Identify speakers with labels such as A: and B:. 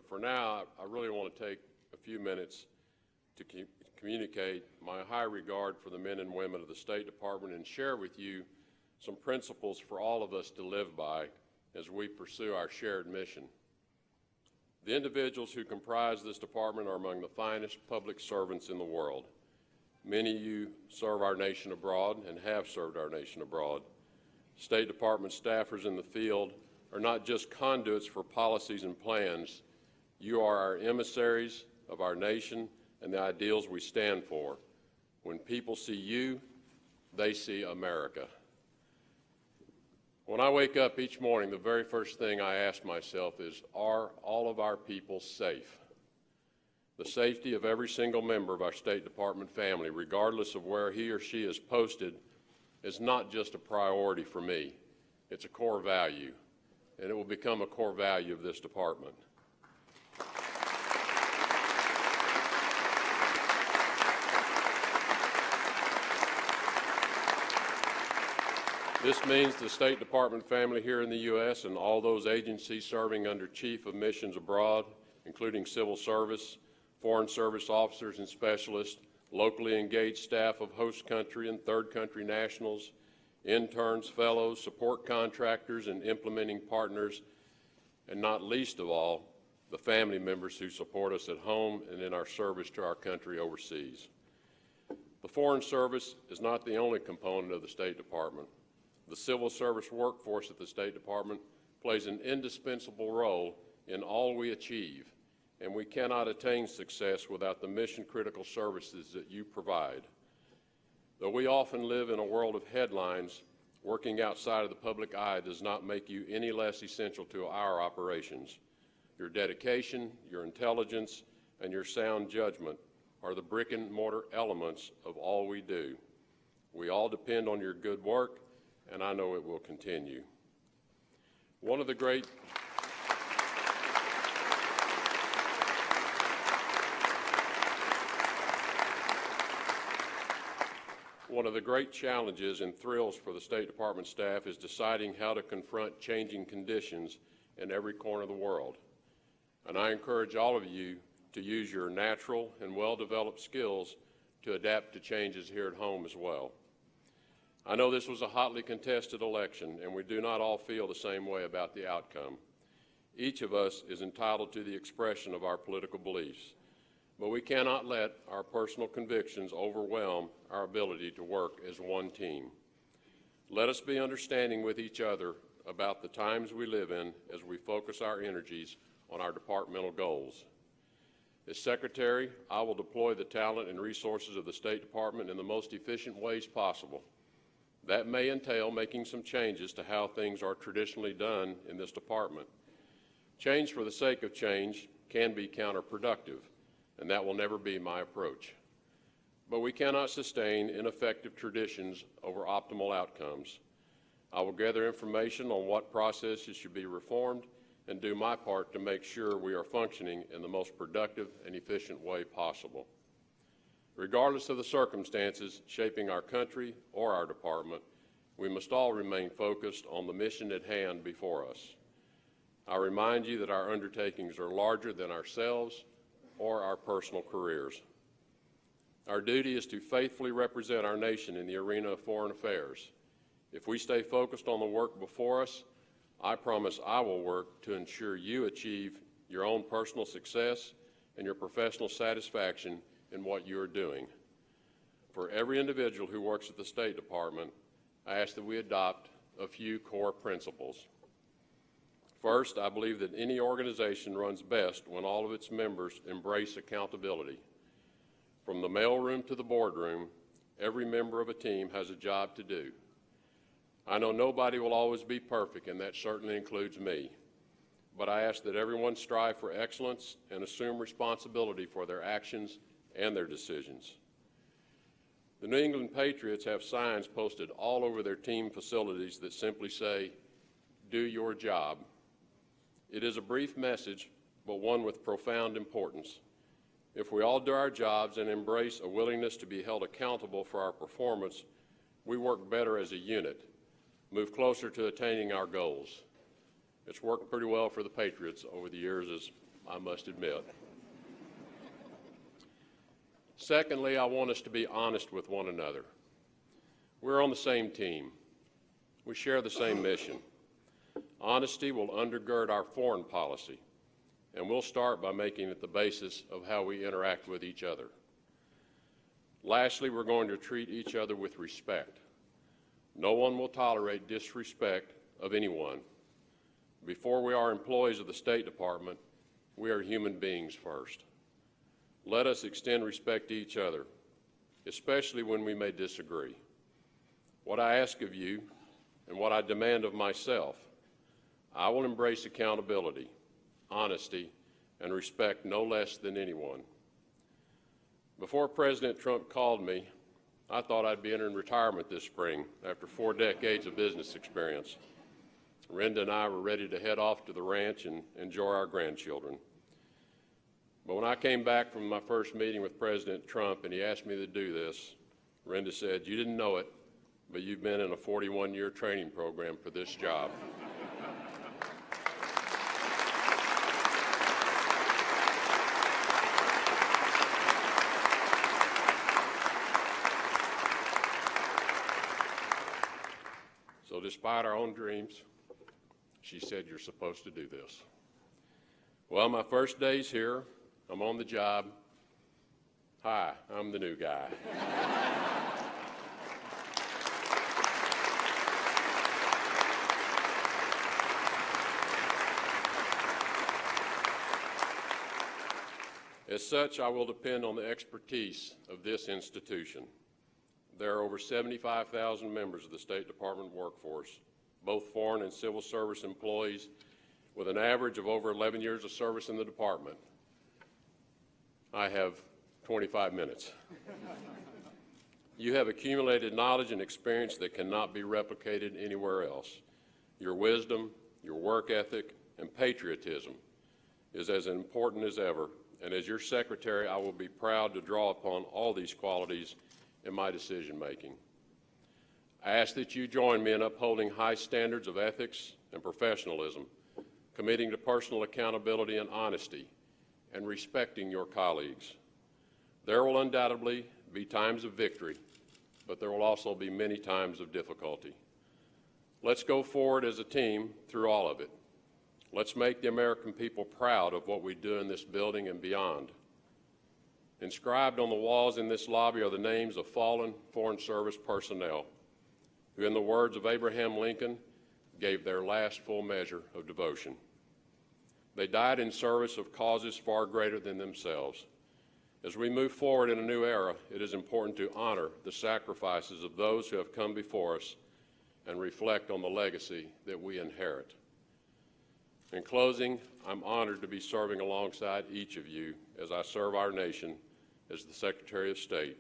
A: But for now, I really want to take a few minutes to communicate my high regard for the men and women of the State Department and share with you some principles for all of us to live by as we pursue our shared mission. The individuals who comprise this department are among the finest public servants in the world. Many of you serve our nation abroad and have served our nation abroad. State Department staffers in the field are not just conduits for policies and plans. You are our emissaries of our nation and the ideals we stand for. When people see you, they see America. When I wake up each morning, the very first thing I ask myself is, are all of our people safe? The safety of every single member of our State Department family, regardless of where he or she is posted, is not just a priority for me. It's a core value, and it will become a core value of this department. This means the State Department family here in the U.S. and all those agencies serving under Chief of Missions abroad, including civil service, foreign service officers and specialists, locally engaged staff of host country and third country nationals, interns, fellows, support contractors, and implementing partners, and not least of all, the family members who support us at home and in our service to our country overseas. The Foreign Service is not the only component of the State Department. The civil service workforce at the State Department plays an indispensable role in all we achieve, and we cannot attain success without the mission-critical services that you provide. Though we often live in a world of headlines, working outside of the public eye does not make you any less essential to our operations. Your dedication, your intelligence, and your sound judgment are the brick-and-mortar elements of all we do. We all depend on your good work, and I know it will continue. One of the great challenges and thrills for the State Department staff is deciding how to confront changing conditions in every corner of the world. And I encourage all of you to use your natural and well-developed skills to adapt to changes here at home as well. I know this was a hotly contested election, and we do not all feel the same way about the outcome. Each of us is entitled to the expression of our political beliefs, but we cannot let our personal convictions overwhelm our ability to work as one team. Let us be understanding with each other about the times we live in as we focus our energies on our departmental goals. As Secretary, I will deploy the talent and resources of the State Department in the most efficient ways possible. That may entail making some changes to how things are traditionally done in this department. Change for the sake of change can be counterproductive, and that will never be my approach. But we cannot sustain ineffective traditions over optimal outcomes. I will gather information on what processes should be reformed and do my part to make sure we are functioning in the most productive and efficient way possible. Regardless of the circumstances shaping our country or our department, we must all remain focused on the mission at hand before us. I remind you that our undertakings are larger than ourselves or our personal careers. Our duty is to faithfully represent our nation in the arena of foreign affairs. If we stay focused on the work before us, I promise I will work to ensure you achieve your own personal success and your professional satisfaction in what you are doing. For every individual who works at the State Department, I ask that we adopt a few core principles. First, I believe that any organization runs best when all of its members embrace accountability. From the mailroom to the boardroom, every member of a team has a job to do. I know nobody will always be perfect, and that certainly includes me. But I ask that everyone strive for excellence and assume responsibility for their actions and their decisions. The New England Patriots have signs posted all over their team facilities that simply say, "Do your job." It is a brief message, but one with profound importance. If we all do our jobs and embrace a willingness to be held accountable for our performance, we work better as a unit, move closer to attaining our goals. It's worked pretty well for the Patriots over the years, as I must admit. Secondly, I want us to be honest with one another. We're on the same team. We share the same mission. Honesty will undergird our foreign policy, and we'll start by making it the basis of how we interact with each other. Lastly, we're going to treat each other with respect. No one will tolerate disrespect of anyone. Before we are employees of the State Department, we are human beings first. Let us extend respect to each other, especially when we may disagree. What I ask of you and what I demand of myself, I will embrace accountability, honesty, and respect no less than anyone. Before President Trump called me, I thought I'd be entering retirement this spring after 4 decades of business experience. Renda and I were ready to head off to the ranch and enjoy our grandchildren. But when I came back from my first meeting with President Trump and he asked me to do this, Renda said, "You didn't know it, but you've been in a 41-year training program for this job." So despite our own dreams, she said, "You're supposed to do this." Well, my first day's here. I'm on the job. Hi, I'm the new guy. As such, I will depend on the expertise of this institution. There are over 75,000 members of the State Department workforce, both foreign and civil service employees, with an average of over 11 years of service in the department. I have 25 minutes. You have accumulated knowledge and experience that cannot be replicated anywhere else. Your wisdom, your work ethic, and patriotism is as important as ever, and as your secretary, I will be proud to draw upon all these qualities in my decision-making. I ask that you join me in upholding high standards of ethics and professionalism, committing to personal accountability and honesty, and respecting your colleagues. There will undoubtedly be times of victory, but there will also be many times of difficulty. Let's go forward as a team through all of it. Let's make the American people proud of what we do in this building and beyond. Inscribed on the walls in this lobby are the names of fallen Foreign Service personnel who, in the words of Abraham Lincoln, gave their last full measure of devotion. They died in service of causes far greater than themselves. As we move forward in a new era, it is important to honor the sacrifices of those who have come before us and reflect on the legacy that we inherit. In closing, I'm honored to be serving alongside each of you as I serve our nation as the Secretary of State